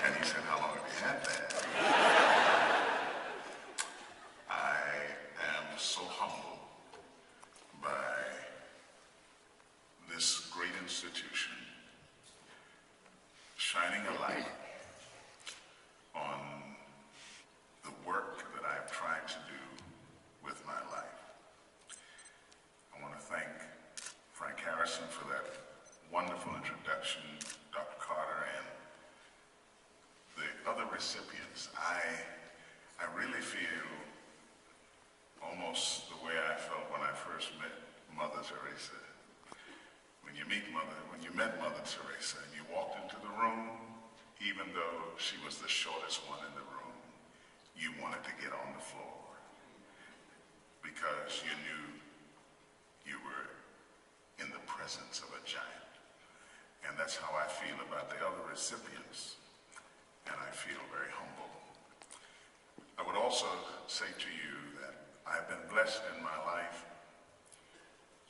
And he said, how long have you had that? I am so humbled by this great institution shining a light on the work that I've tried to do with my life. I want to thank Frank Harrison for that wonderful introduction, Dr. Carter, and the other recipients. I really feel almost the way I felt when I first met Mother Teresa. When you met Mother Teresa and you walked into the room, even though she was the shortest one in the room, you wanted to get on the floor because you knew you were in the presence of a giant. And that's how I feel about the other recipients, and I feel very humble. I would also say to you that I've been blessed in my life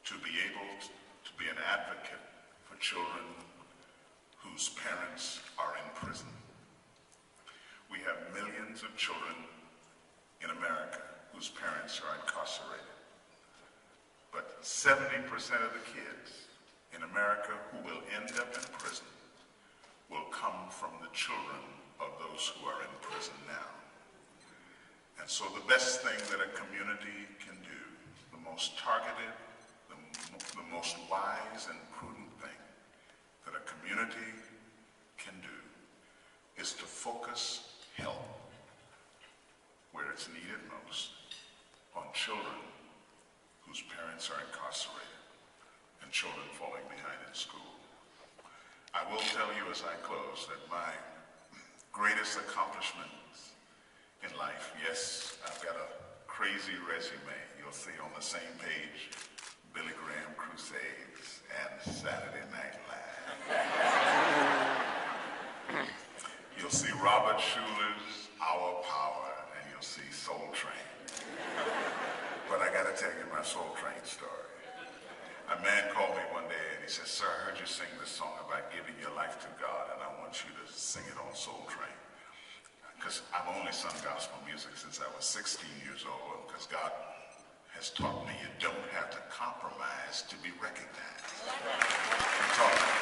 to be able to be an advocate for children whose parents are in prison. We have millions of children in America whose parents are incarcerated. But 70% of the kids in America who will end up in prison will come from the children of those who are in prison now. And so the best thing that a community can do, the most targeted, the most wise and prudent thing that a community can do is to focus help where it's needed most on children whose parents are incarcerated and children falling behind in school. I will tell you as I close that my greatest accomplishments in life, yes, I've got a crazy resume. You'll see on the same page, Billy Graham Crusades and Saturday Night Live. You'll see Robert Schuler's Our Power, and you'll see Soul Train. But I gotta tell you my Soul Train story. A man called me one day and he said, sir, I heard you sing this song about giving your life to God, and I want you to sing it on Soul Train. Because I've only sung gospel music since I was 16 years old, because God has taught me you don't have to compromise to be recognized. He taught me.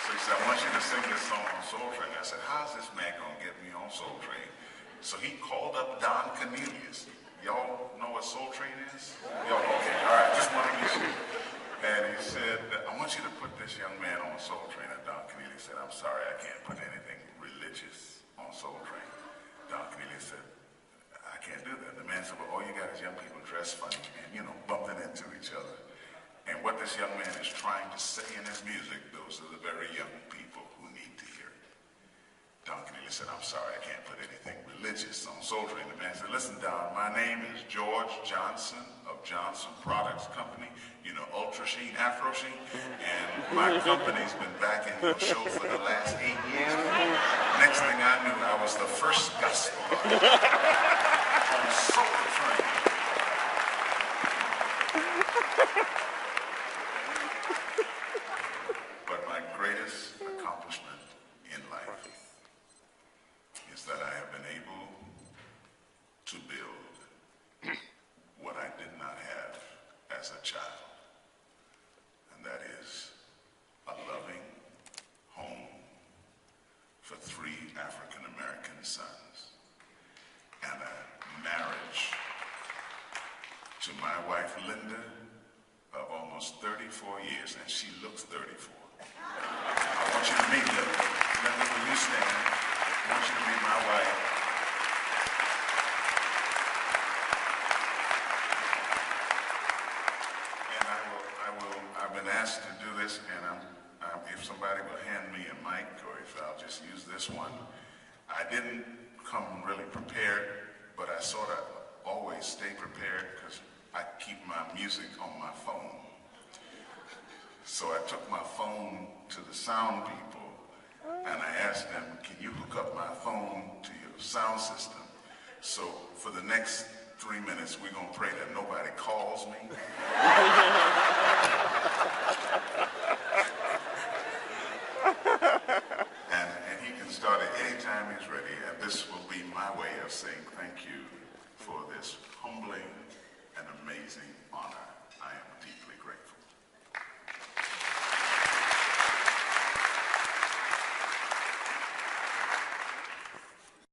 So he said, I want you to sing this song on Soul Train. I said, how's this man gonna get me on Soul Train? So he called up Don Cornelius. Y'all know what Soul Train is? Y'all okay, all right, just want to be sure. And he said, I want you to put this young man on Soul Train. And Don Cornelius said, I'm sorry, I can't put anything religious on Soul Train. Don Cornelius said, I can't do that. The man said, well, all you got is young people dressed funny and, bumping into each other. And what this young man is trying to say in his music, those are the very young people who need to hear it. Don Cornelius said, I'm sorry, I can't put anything religious on Soul Train. The man said, listen, Don, my name is George Johnson of Johnson Products Company, Ultra Sheen, Afro Sheen, and my company's been backing your show for the last 8 years. Next thing I knew, I was the first gospel artist on Soul Train. But my greatest accomplishment in life is that I have been able to build what I did not have as a child, and that is a loving home for 3 African-American sons and a marriage to my wife Linda of almost 34 years, and she looks 34. I want you to meet Linda. Linda, will you stand? I want you to meet my wife. I've been asked to do this, and if somebody will hand me a mic, or if I'll just use this one. I didn't come really prepared, but I sort of always stay prepared because I keep my music on my phone. So I took my phone to the sound people, and I asked them, can you hook up my phone to your sound system? So for the next 3 minutes, we're going to pray that nobody calls me. amazing honor.